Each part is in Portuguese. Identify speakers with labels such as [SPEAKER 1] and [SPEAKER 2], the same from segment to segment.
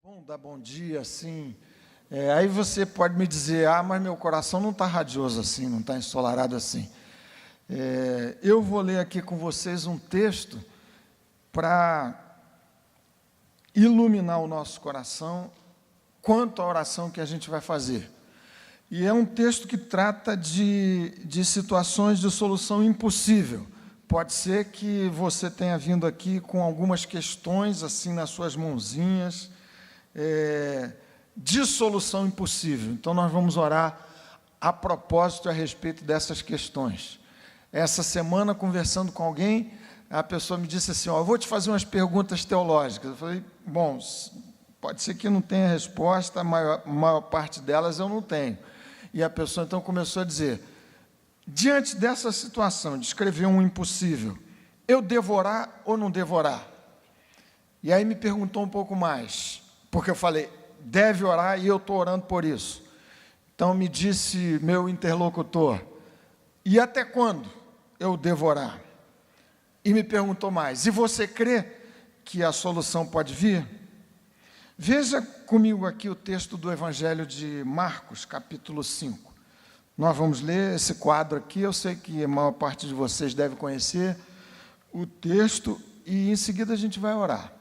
[SPEAKER 1] Bom, dar bom dia, assim. Aí você pode me dizer, mas meu coração não está radioso assim, não está ensolarado assim. Eu vou ler aqui com vocês um texto para iluminar o nosso coração quanto à oração que a gente vai fazer. E é um texto que trata de situações de solução impossível. Pode ser que você tenha vindo aqui com algumas questões assim nas suas mãozinhas, de solução impossível. Então, nós vamos orar a propósito a respeito dessas questões. Essa semana, conversando com alguém, a pessoa me disse assim, eu vou te fazer umas perguntas teológicas. Eu falei, bom, pode ser que não tenha resposta, a maior parte delas eu não tenho. E a pessoa, então, começou a dizer, diante dessa situação, de escrever um impossível, eu devo orar ou não devo orar? E aí me perguntou um pouco mais, porque eu falei, deve orar e eu estou orando por isso. Então me disse meu interlocutor, e até quando eu devo orar? E me perguntou mais, e você crê que a solução pode vir? Veja comigo aqui o texto do Evangelho de Marcos, capítulo 5. Nós vamos ler esse quadro aqui, eu sei que a maior parte de vocês deve conhecer o texto, e em seguida a gente vai orar.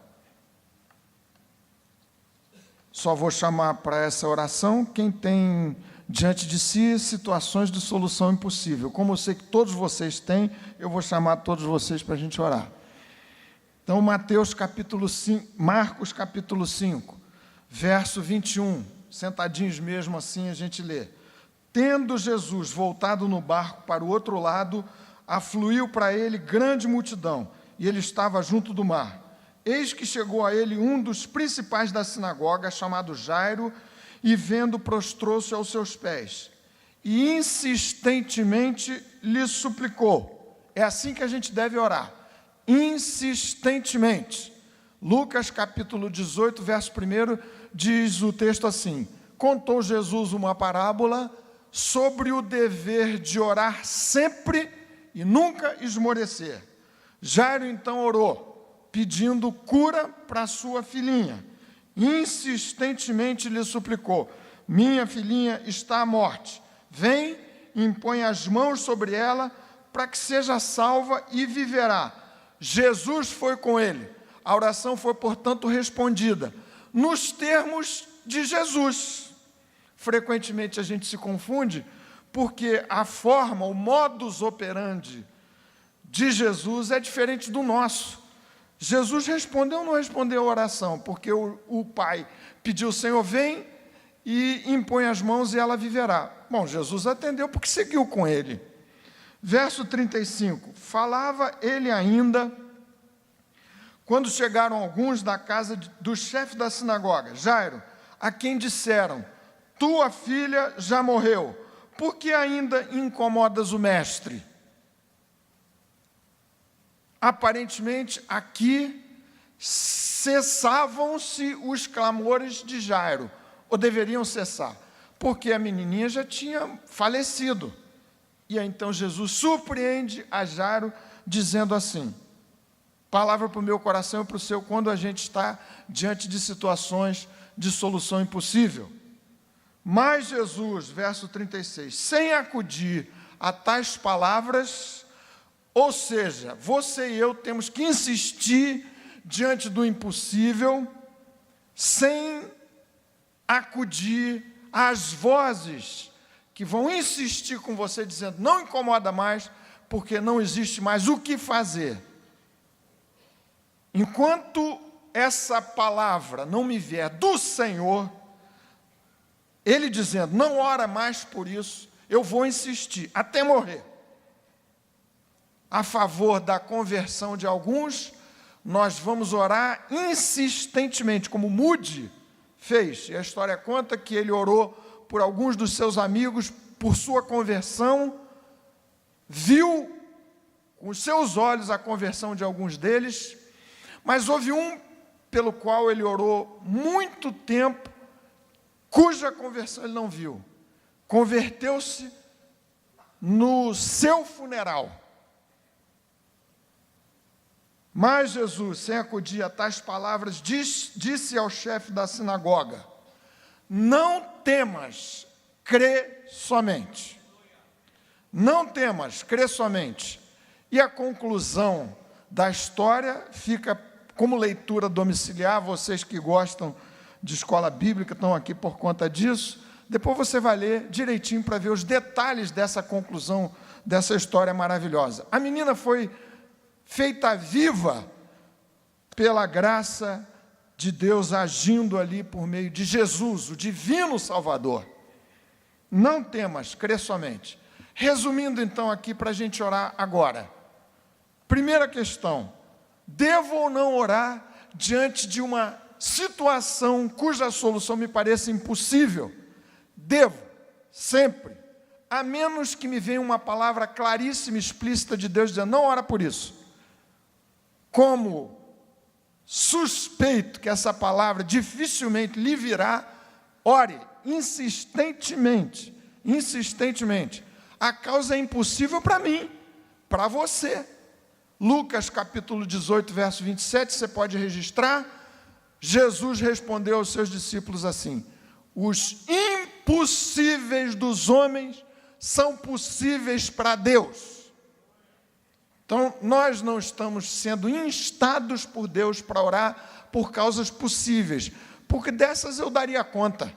[SPEAKER 1] Só vou chamar para essa oração quem tem diante de si situações de solução impossível. Como eu sei que todos vocês têm, eu vou chamar todos vocês para a gente orar. Então, Marcos capítulo 5, verso 21, sentadinhos mesmo assim a gente lê. Tendo Jesus voltado no barco para o outro lado, afluiu para ele grande multidão, e ele estava junto do mar. Eis que chegou a ele um dos principais da sinagoga, chamado Jairo, e vendo, prostrou-se aos seus pés, e insistentemente lhe suplicou. É assim que a gente deve orar, insistentemente. Lucas capítulo 18, verso 1, diz o texto assim, contou Jesus uma parábola sobre o dever de orar sempre e nunca esmorecer. Jairo então orou, pedindo cura para sua filhinha. Insistentemente lhe suplicou, minha filhinha está à morte, vem, impõe as mãos sobre ela, para que seja salva e viverá. Jesus foi com ele. A oração foi, portanto, respondida nos termos de Jesus. Frequentemente a gente se confunde, porque a forma, o modus operandi de Jesus é diferente do nosso. Jesus respondeu ou não respondeu a oração? Porque o pai pediu, Senhor, vem e impõe as mãos e ela viverá. Bom, Jesus atendeu porque seguiu com ele. Verso 35, falava ele ainda, quando chegaram alguns da casa do chefe da sinagoga, Jairo, a quem disseram, tua filha já morreu, por que ainda incomodas o mestre? Aparentemente, aqui cessavam-se os clamores de Jairo, ou deveriam cessar, porque a menininha já tinha falecido. E aí, então, Jesus surpreende a Jairo, dizendo assim, palavra para o meu coração e para o seu, quando a gente está diante de situações de solução impossível. Mas Jesus, verso 36, sem acudir a tais palavras, ou seja, você e eu temos que insistir diante do impossível, sem acudir às vozes que vão insistir com você, dizendo, não incomoda mais, porque não existe mais o que fazer. Enquanto essa palavra não me vier do Senhor, Ele dizendo, não ora mais por isso, eu vou insistir, até morrer. A favor da conversão de alguns, nós vamos orar insistentemente, como Moody fez. E a história conta que ele orou por alguns dos seus amigos, por sua conversão, viu com os seus olhos a conversão de alguns deles, mas houve um pelo qual ele orou muito tempo, cuja conversão ele não viu. Converteu-se no seu funeral. Mas Jesus, sem acudir a tais palavras, disse ao chefe da sinagoga: não temas, crê somente. Não temas, crê somente. E a conclusão da história fica como leitura domiciliar. Vocês que gostam de escola bíblica estão aqui por conta disso. Depois você vai ler direitinho para ver os detalhes dessa conclusão, dessa história maravilhosa. A menina foi feita viva pela graça de Deus agindo ali por meio de Jesus, o divino Salvador. Não temas, crê somente. Resumindo então aqui para a gente orar agora. Primeira questão: devo ou não orar diante de uma situação cuja solução me pareça impossível? Devo, sempre, a menos que me venha uma palavra claríssima, explícita de Deus dizendo: não ora por isso. Como suspeito que essa palavra dificilmente lhe virá, ore insistentemente, insistentemente. A causa é impossível para mim, para você. Lucas capítulo 18, verso 27, você pode registrar. Jesus respondeu aos seus discípulos assim: os impossíveis dos homens são possíveis para Deus. Então, nós não estamos sendo instados por Deus para orar por causas possíveis, porque dessas eu daria conta.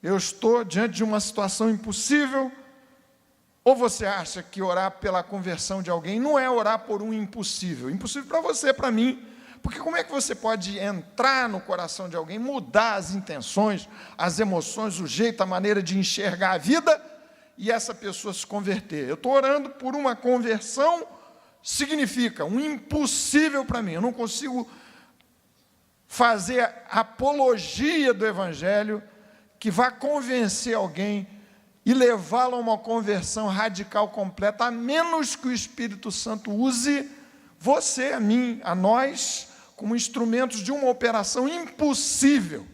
[SPEAKER 1] Eu estou diante de uma situação impossível. Ou você acha que orar pela conversão de alguém não é orar por um impossível? Impossível para você, para mim. Porque como é que você pode entrar no coração de alguém, mudar as intenções, as emoções, o jeito, a maneira de enxergar a vida, e essa pessoa se converter? Eu estou orando por uma conversão, significa um impossível para mim. Eu não consigo fazer apologia do Evangelho que vá convencer alguém e levá-lo a uma conversão radical completa, a menos que o Espírito Santo use você, a mim, a nós, como instrumentos de uma operação impossível.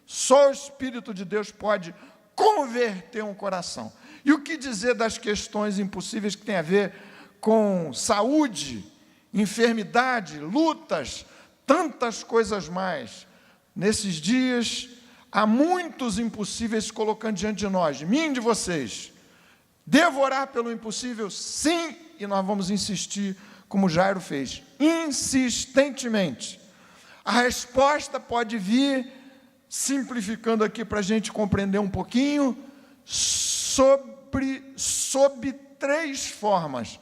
[SPEAKER 1] Só o Espírito de Deus pode converter um coração. E o que dizer das questões impossíveis que tem a ver com saúde, enfermidade, lutas, tantas coisas mais? Nesses dias, há muitos impossíveis se colocando diante de nós, de mim e de vocês. Devo orar pelo impossível? Sim, e nós vamos insistir, como Jairo fez, insistentemente. A resposta pode vir, simplificando aqui para a gente compreender um pouquinho, sob 3 formas.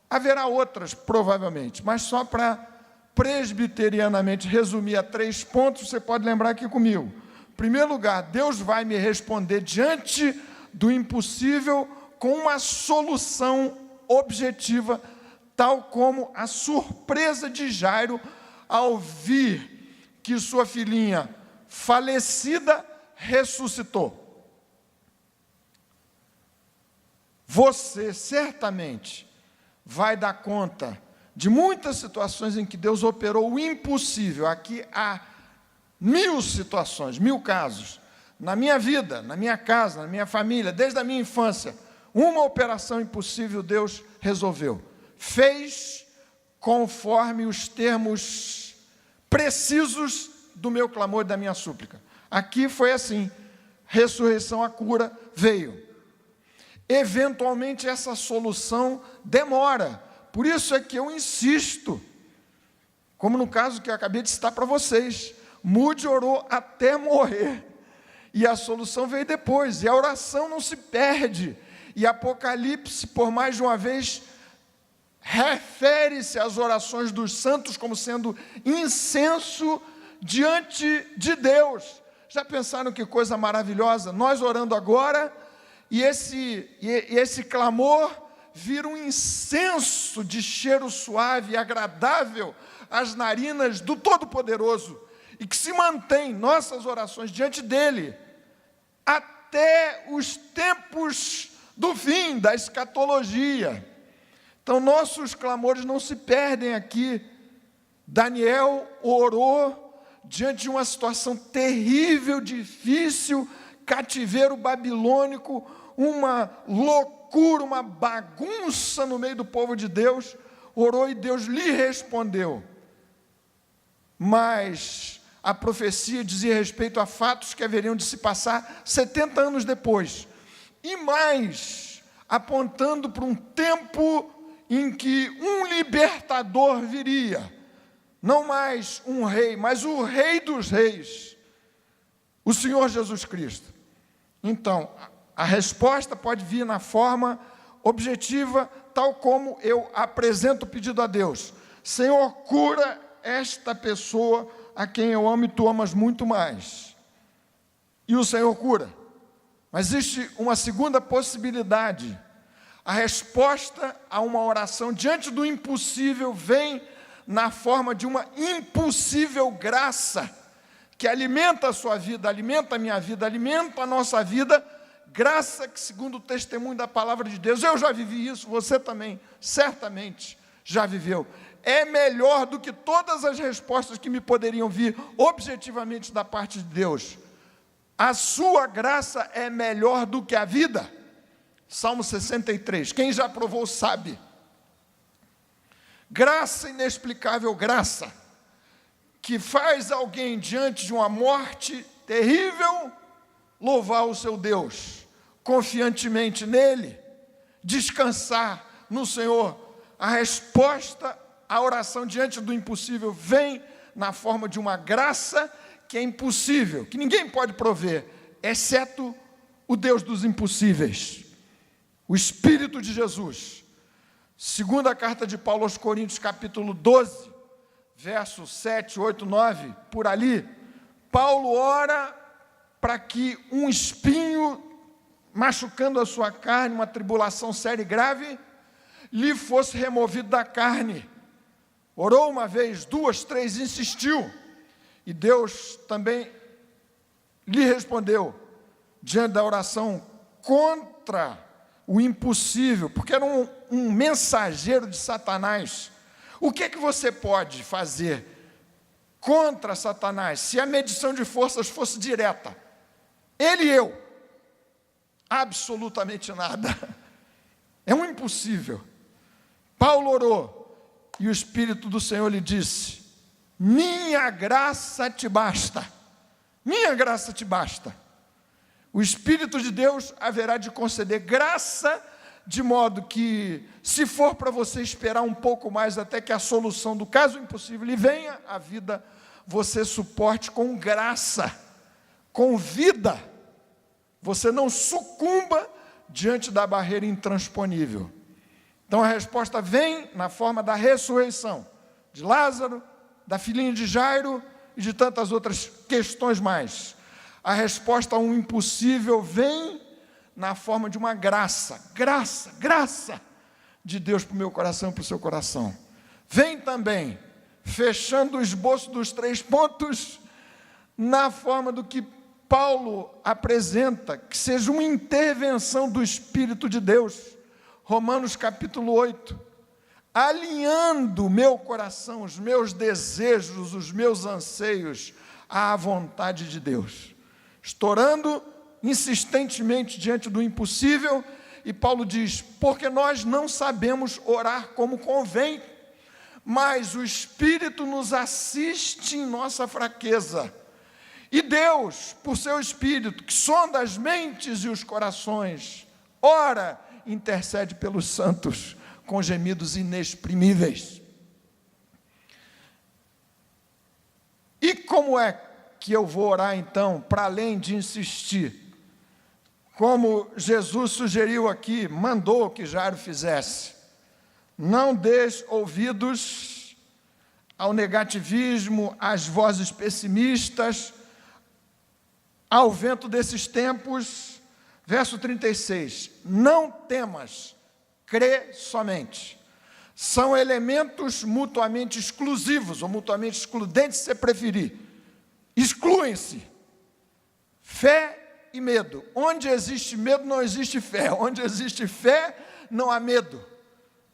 [SPEAKER 1] Haverá outras, provavelmente, mas só para presbiterianamente resumir a 3 pontos, você pode lembrar aqui comigo. Em primeiro lugar, Deus vai me responder diante do impossível com uma solução objetiva, tal como a surpresa de Jairo ao ver que sua filhinha falecida ressuscitou. Você certamente vai dar conta de muitas situações em que Deus operou o impossível. Aqui há 1000 situações, 1000 casos, na minha vida, na minha casa, na minha família, desde a minha infância, uma operação impossível Deus resolveu. Fez conforme os termos precisos do meu clamor e da minha súplica. Aqui foi assim: ressurreição, a cura veio. Eventualmente essa solução demora, por isso é que eu insisto, como no caso que eu acabei de citar para vocês. Mude orou até morrer, e a solução veio depois, e a oração não se perde, e Apocalipse, por mais de uma vez, refere-se às orações dos santos como sendo incenso diante de Deus. Já pensaram que coisa maravilhosa? Nós orando agora, e esse clamor vira um incenso de cheiro suave e agradável às narinas do Todo-Poderoso, e que se mantém nossas orações diante dele até os tempos do fim, da escatologia. Então, nossos clamores não se perdem aqui. Daniel orou diante de uma situação terrível, difícil, cativeiro babilônico, uma loucura, uma bagunça no meio do povo de Deus. Orou e Deus lhe respondeu. mas a profecia dizia respeito a fatos que haveriam de se passar 70 anos depois. E mais, apontando para um tempo em que um libertador viria. Não mais um rei, mas o Rei dos Reis, o Senhor Jesus Cristo. Então, a resposta pode vir na forma objetiva, tal como eu apresento o pedido a Deus. Senhor, cura esta pessoa a quem eu amo e tu amas muito mais. E o Senhor cura. Mas existe uma segunda possibilidade. A resposta a uma oração diante do impossível vem na forma de uma impossível graça, que alimenta a sua vida, alimenta a minha vida, alimenta a nossa vida, graça que, segundo o testemunho da palavra de Deus, eu já vivi isso, você também, certamente, já viveu. É melhor do que todas as respostas que me poderiam vir objetivamente da parte de Deus. A sua graça é melhor do que a vida. Salmo 63, quem já provou sabe. Graça inexplicável, graça, que faz alguém diante de uma morte terrível, louvar o seu Deus, confiantemente nele, descansar no Senhor. A resposta à oração diante do impossível vem na forma de uma graça que é impossível, que ninguém pode prover, exceto o Deus dos impossíveis, o Espírito de Jesus. Segunda carta de Paulo aos Coríntios, capítulo 12, versos 7, 8, 9, por ali, Paulo ora para que um espinho machucando a sua carne, uma tribulação séria e grave, lhe fosse removido da carne. Orou uma vez, duas, três, insistiu, e Deus também lhe respondeu, diante da oração contra o impossível, porque era um mensageiro de Satanás. O que é que você pode fazer contra Satanás, se a medição de forças fosse direta? Ele e eu, absolutamente nada. É um impossível. Paulo orou, e o Espírito do Senhor lhe disse, minha graça te basta, minha graça te basta. O Espírito de Deus haverá de conceder graça, de modo que, se for para você esperar um pouco mais até que a solução do caso impossível lhe venha à vida, você suporte com graça, com vida. Você não sucumba diante da barreira intransponível. Então a resposta vem na forma da ressurreição de Lázaro, da filhinha de Jairo e de tantas outras questões mais. A resposta a um impossível vem na forma de uma graça de Deus para o meu coração e para o seu coração. Vem também, fechando o esboço dos 3 pontos, na forma do que Paulo apresenta, que seja uma intervenção do Espírito de Deus. Romanos capítulo 8, alinhando o meu coração, os meus desejos, os meus anseios à vontade de Deus. Estourando insistentemente diante do impossível, e Paulo diz, porque nós não sabemos orar como convém, mas o Espírito nos assiste em nossa fraqueza. E Deus, por seu Espírito, que sonda as mentes e os corações, ora, intercede pelos santos com gemidos inexprimíveis. E como é que eu vou orar então, para além de insistir? Como Jesus sugeriu aqui, mandou que Jairo fizesse. Não dês ouvidos ao negativismo, às vozes pessimistas, ao vento desses tempos. Verso 36, não temas, crê somente. São elementos mutuamente exclusivos, ou mutuamente excludentes, se você preferir. Excluem-se. Fé e medo. Onde existe medo, não existe fé. Onde existe fé, não há medo.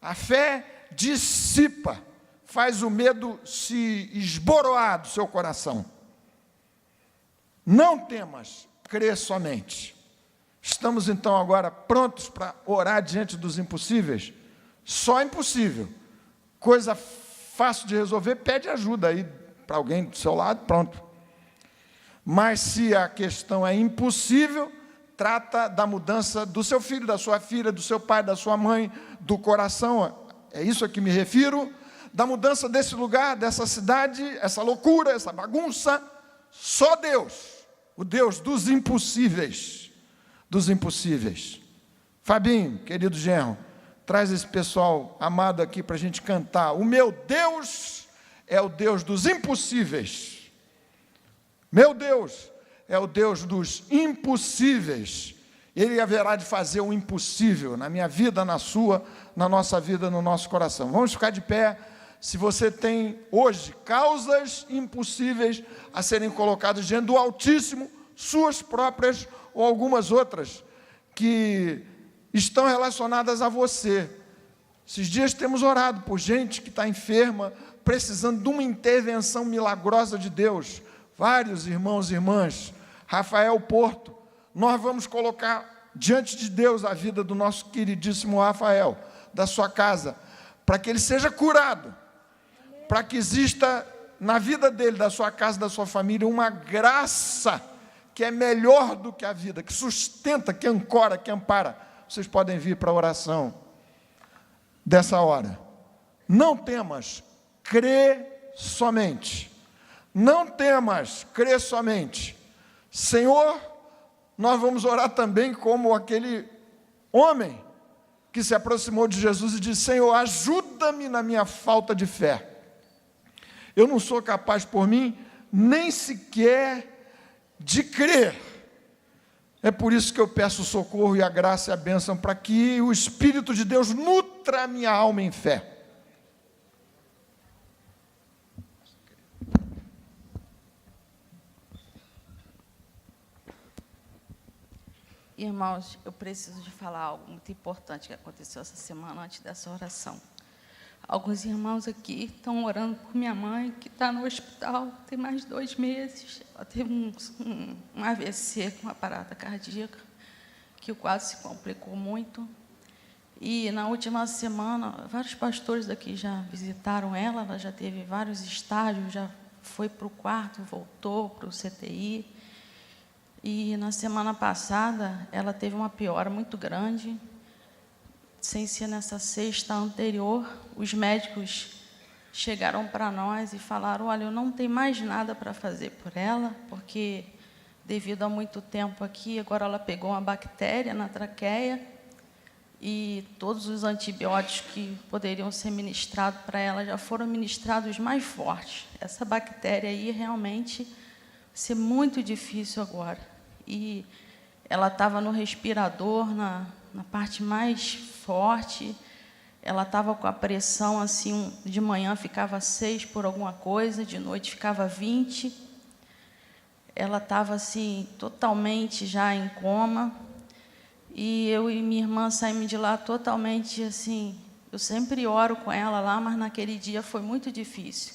[SPEAKER 1] A fé dissipa, faz o medo se esboroar do seu coração. Não temas, crê somente. Estamos então agora prontos para orar diante dos impossíveis? Só impossível. Coisa fácil de resolver, pede ajuda aí para alguém do seu lado, pronto. Mas se a questão é impossível, trata da mudança do seu filho, da sua filha, do seu pai, da sua mãe, do coração, é isso a que me refiro, da mudança desse lugar, dessa cidade, essa loucura, essa bagunça. Só Deus, o Deus dos impossíveis, Fabinho, querido genro, traz esse pessoal amado aqui para a gente cantar. O meu Deus é o Deus dos impossíveis. Meu Deus é o Deus dos impossíveis. Ele haverá de fazer o impossível na minha vida, na sua, na nossa vida, no nosso coração. Vamos ficar de pé. Se você tem hoje causas impossíveis a serem colocadas diante do Altíssimo, suas próprias ou algumas outras que estão relacionadas a você. Esses dias temos orado por gente que está enferma, precisando de uma intervenção milagrosa de Deus. Vários irmãos e irmãs. Rafael Porto, nós vamos colocar diante de Deus a vida do nosso queridíssimo Rafael, da sua casa, para que ele seja curado, para que exista na vida dele, da sua casa, da sua família, uma graça que é melhor do que a vida, que sustenta, que ancora, que ampara. Vocês podem vir para a oração dessa hora. Não temas, crê somente. Não temas, crê somente. Senhor, nós vamos orar também como aquele homem que se aproximou de Jesus e disse: Senhor, ajuda-me na minha falta de fé. Eu não sou capaz por mim, nem sequer de crer. É por isso que eu peço o socorro e a graça e a bênção, para que o Espírito de Deus nutra a minha alma em fé.
[SPEAKER 2] Irmãos, eu preciso de falar algo muito importante que aconteceu essa semana antes dessa oração. Alguns irmãos aqui estão orando por minha mãe, que está no hospital, tem mais de 2 meses. Ela teve um AVC, com uma parada cardíaca, que quase se complicou muito. E na última semana, vários pastores daqui já visitaram ela, ela já teve vários estágios, já foi para o quarto, voltou para o CTI. E na semana passada, ela teve uma piora muito grande. Sem ser nessa sexta anterior, os médicos chegaram para nós e falaram: olha, eu não tenho mais nada para fazer por ela, porque devido a muito tempo aqui, agora ela pegou uma bactéria na traqueia e todos os antibióticos que poderiam ser ministrados para ela já foram ministrados mais fortes. Essa bactéria aí realmente vai ser muito difícil agora. E ela estava no respirador, na parte mais forte, ela estava com a pressão, assim, de manhã ficava 6 por alguma coisa, de noite ficava 20, ela estava, assim, totalmente já em coma, e eu e minha irmã saímos de lá totalmente, assim, eu sempre oro com ela lá, mas naquele dia foi muito difícil.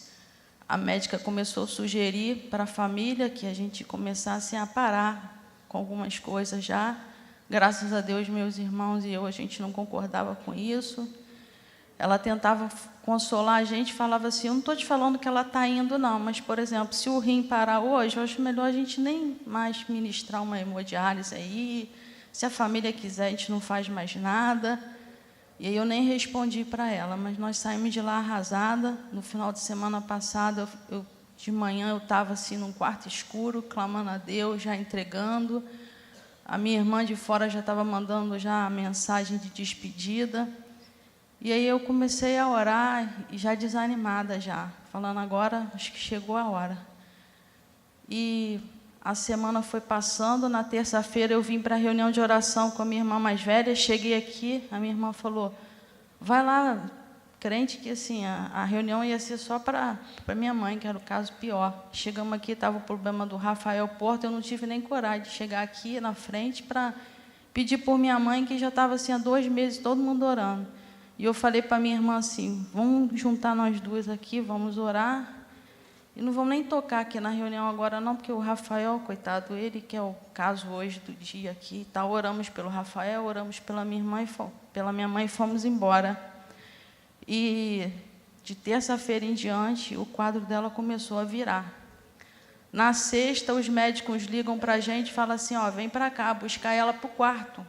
[SPEAKER 2] A médica começou a sugerir para a família que a gente começasse a parar com algumas coisas já. Graças a Deus, meus irmãos e eu, a gente não concordava com isso. Ela tentava consolar a gente, falava assim: eu não estou te falando que ela está indo, não, mas, por exemplo, se o rim parar hoje, eu acho melhor a gente nem mais ministrar uma hemodiálise aí. Se a família quiser, a gente não faz mais nada. E aí eu nem respondi para ela, mas nós saímos de lá arrasada. No final de semana passada, de manhã, eu estava assim num quarto escuro, clamando a Deus, já entregando. A minha irmã de fora já estava mandando já a mensagem de despedida. E aí eu comecei a orar, e já desanimada já, falando: agora acho que chegou a hora. E a semana foi passando, na terça-feira eu vim para a reunião de oração com a minha irmã mais velha, cheguei aqui, a minha irmã falou: vai lá, crente que assim, a reunião ia ser só para minha mãe, que era o caso pior. Chegamos aqui, estava o problema do Rafael Porto, eu não tive nem coragem de chegar aqui na frente para pedir por minha mãe, que já estava assim há 2 meses, todo mundo orando. E eu falei para minha irmã assim: vamos juntar nós duas aqui, vamos orar, e não vamos nem tocar aqui na reunião agora não, porque o Rafael, coitado, ele que é o caso hoje do dia aqui, tá, oramos pelo Rafael, oramos pela minha irmã pela minha mãe e fomos embora. E De terça-feira em diante, o quadro dela começou a virar. Na sexta, os médicos ligam para a gente e falam assim, ó, vem para cá, buscar ela para o quarto.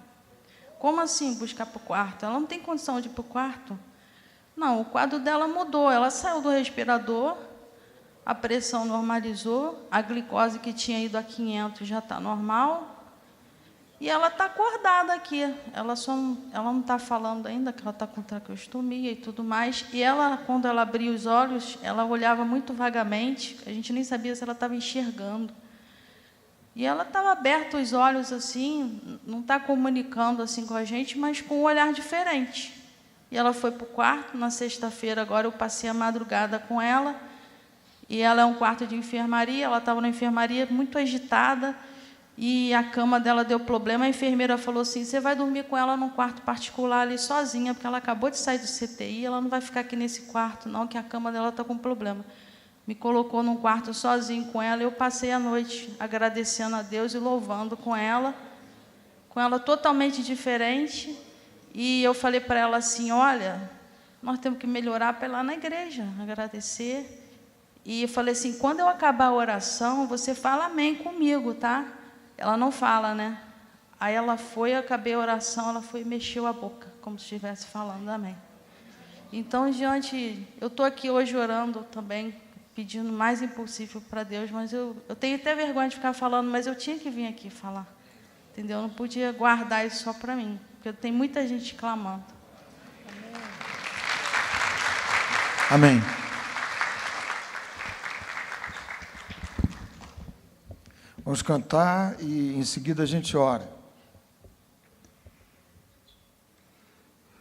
[SPEAKER 2] Como assim buscar para o quarto? Ela não tem condição de ir para o quarto? Não, o quadro dela mudou, ela saiu do respirador, a pressão normalizou, a glicose que tinha ido a 500 já está normal, e ela está acordada aqui. Ela não está falando ainda, que ela está com traqueostomia e tudo mais. E ela, quando ela abria os olhos, ela olhava muito vagamente, a gente nem sabia se ela estava enxergando. E ela estava aberta os olhos assim, não está comunicando assim com a gente, mas com um olhar diferente. E ela foi para o quarto. Na sexta-feira, agora, eu passei a madrugada com ela. E ela é um quarto de enfermaria, ela estava na enfermaria muito agitada, e a cama dela deu problema. A enfermeira falou assim, você vai dormir com ela num quarto particular ali sozinha, porque ela acabou de sair do CTI, ela não vai ficar aqui nesse quarto não, que a cama dela está com problema. Me colocou num quarto sozinho com ela, e eu passei a noite agradecendo a Deus e louvando com ela totalmente diferente. E eu falei para ela assim, olha, nós temos que melhorar para ir lá na igreja, agradecer. E eu falei assim, quando eu acabar a oração, você fala amém comigo, tá? Ela não fala, né? Aí ela foi, eu acabei a oração, ela foi e mexeu a boca, como se estivesse falando amém. Então, eu estou aqui hoje orando também, pedindo o mais impossível para Deus, mas eu tenho até vergonha de ficar falando, mas eu tinha que vir aqui falar, entendeu? Eu não podia guardar isso só para mim, porque tem muita gente clamando.
[SPEAKER 1] Amém. Vamos cantar e em seguida a gente ora.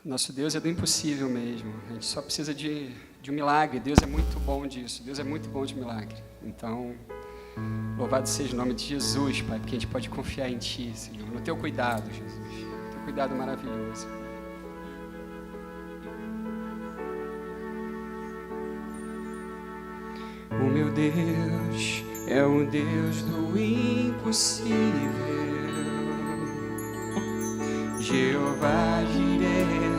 [SPEAKER 3] Nosso Deus é do impossível mesmo. A gente só precisa de um milagre. Deus é muito bom disso. Deus é muito bom de milagre. Então, louvado seja o nome de Jesus, Pai, porque a gente pode confiar em Ti, Senhor. No Teu cuidado, Jesus. No Teu cuidado maravilhoso. O meu Deus é o Deus do impossível. Jeová Jireh,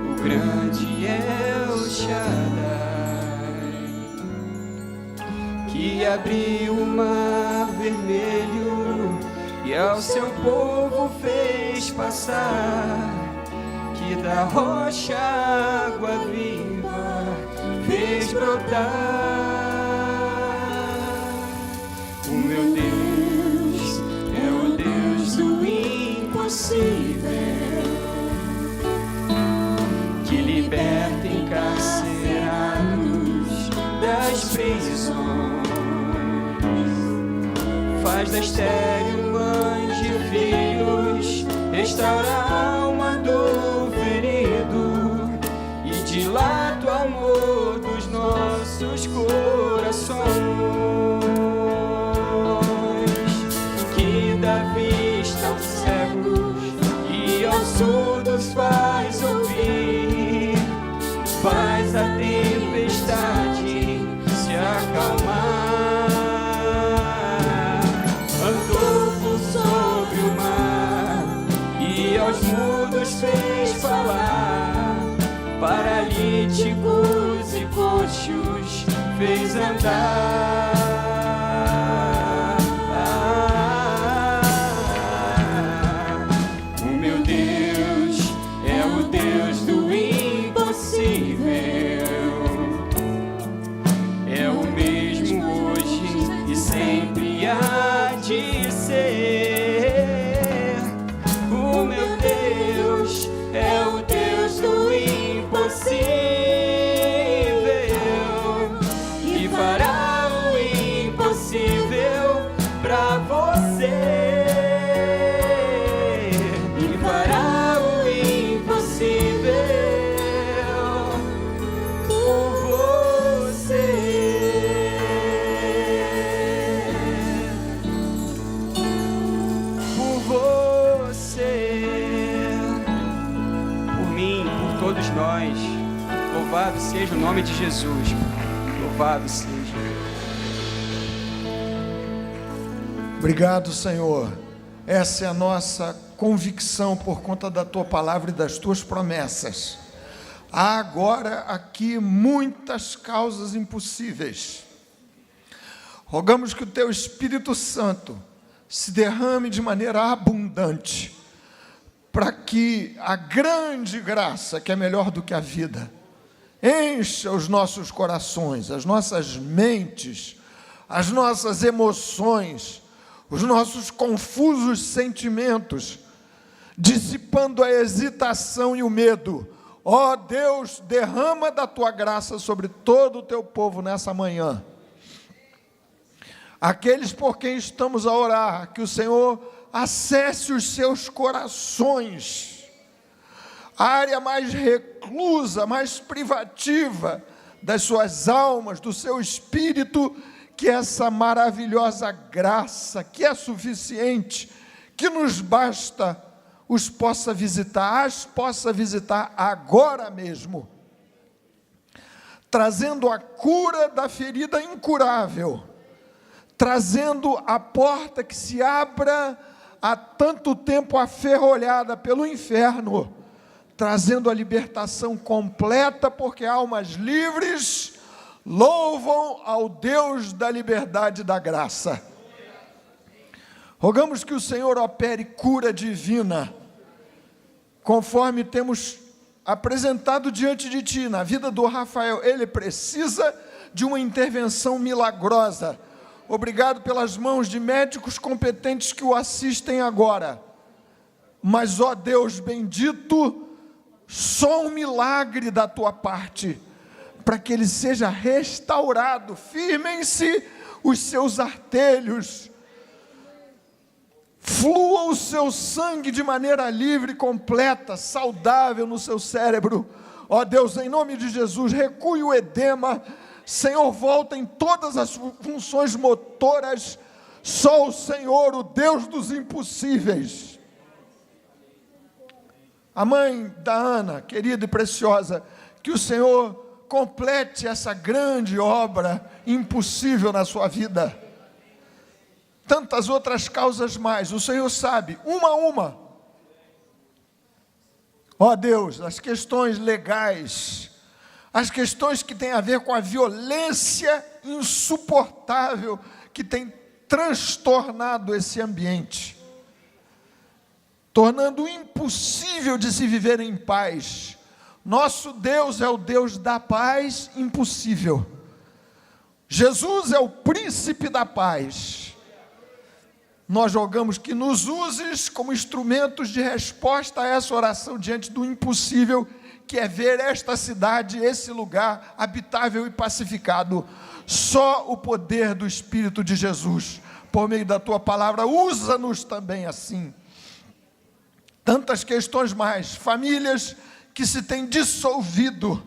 [SPEAKER 3] o grande El Shaddai, que abriu o mar vermelho e ao seu povo fez passar, que da rocha água viva fez brotar. O meu Deus é o Deus do impossível, que liberta encarcerados das prisões, faz da estéril mãe de filhos, restaura a alma do ferido e dilata o amor dos nossos corações. Surdos faz ouvir, faz a tempestade se acalmar. Andou por sobre o mar e aos mudos fez falar, paralíticos e coxos fez andar. Louvado seja o nome de Jesus. Louvado seja.
[SPEAKER 1] Obrigado, Senhor. Essa é a nossa convicção por conta da Tua palavra e das Tuas promessas. Há agora aqui muitas causas impossíveis. Rogamos que o Teu Espírito Santo se derrame de maneira abundante, para que a grande graça, que é melhor do que a vida, encha os nossos corações, as nossas mentes, as nossas emoções, os nossos confusos sentimentos, dissipando a hesitação e o medo. Ó Deus, derrama da Tua graça sobre todo o Teu povo nessa manhã. Aqueles por quem estamos a orar, que o Senhor acesse os seus corações, a área mais reclusa, mais privativa das suas almas, do seu espírito, que essa maravilhosa graça, que é suficiente, que nos basta, os possa visitar, as possa visitar agora mesmo, trazendo a cura da ferida incurável, trazendo a porta que se abra há tanto tempo aferrolhada pelo inferno, trazendo a libertação completa, porque almas livres louvam ao Deus da liberdade e da graça. Rogamos que o Senhor opere cura divina, conforme temos apresentado diante de Ti, na vida do Rafael. Ele precisa de uma intervenção milagrosa. Obrigado pelas mãos de médicos competentes que o assistem agora. Mas, ó Deus bendito, só um milagre da Tua parte, para que ele seja restaurado. Firmem-se os seus artelhos, flua o seu sangue de maneira livre, completa, saudável no seu cérebro. Ó Deus, em nome de Jesus, recue o edema. Senhor, volta em todas as funções motoras. Só o Senhor, o Deus dos impossíveis. A mãe da Ana, querida e preciosa, que o Senhor complete essa grande obra impossível na sua vida. Tantas outras causas mais, o Senhor sabe, uma a uma. Ó Deus, as questões legais, as questões que têm a ver com a violência insuportável que tem transtornado esse ambiente, tornando impossível de se viver em paz. Nosso Deus é o Deus da paz impossível. Jesus é o príncipe da paz. Nós rogamos que nos uses como instrumentos de resposta a essa oração diante do impossível, que é ver esta cidade, esse lugar habitável e pacificado. Só o poder do Espírito de Jesus, por meio da Tua palavra, usa-nos também assim. Tantas questões mais, famílias que se têm dissolvido,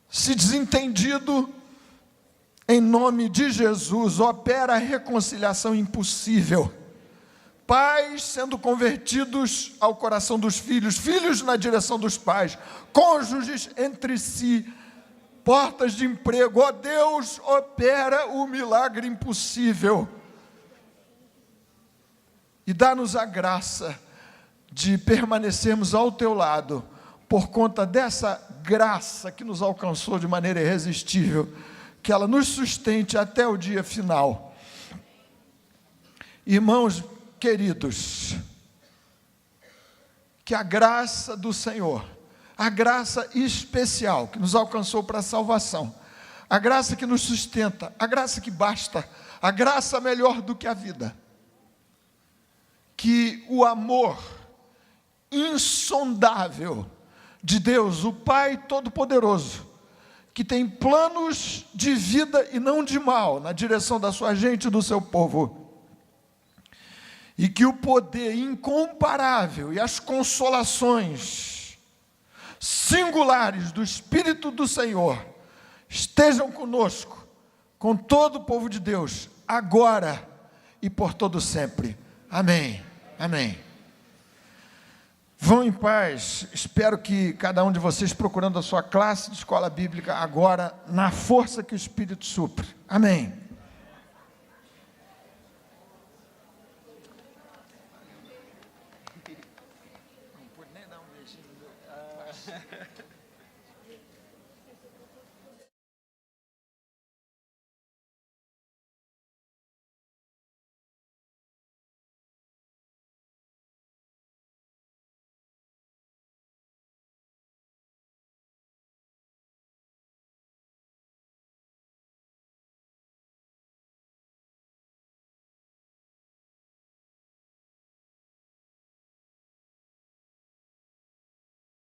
[SPEAKER 1] se desentendido. Em nome de Jesus, opera a reconciliação impossível. Pais sendo convertidos ao coração dos filhos, filhos na direção dos pais, cônjuges entre si, portas de emprego. Ó Deus, opera o milagre impossível. E dá-nos a graça de permanecermos ao Teu lado, por conta dessa graça que nos alcançou de maneira irresistível, que ela nos sustente até o dia final. Irmãos queridos, que a graça do Senhor, a graça especial que nos alcançou para a salvação, a graça que nos sustenta, a graça que basta, a graça melhor do que a vida, que o amor insondável de Deus, o Pai Todo-Poderoso, que tem planos de vida e não de mal, na direção da sua gente e do seu povo, e que o poder incomparável e as consolações singulares do Espírito do Senhor estejam conosco, com todo o povo de Deus, agora e por todo sempre. Amém. Amém. Vão em paz. Espero que cada um de vocês procurando a sua classe de escola bíblica agora, na força que o Espírito supre. Amém.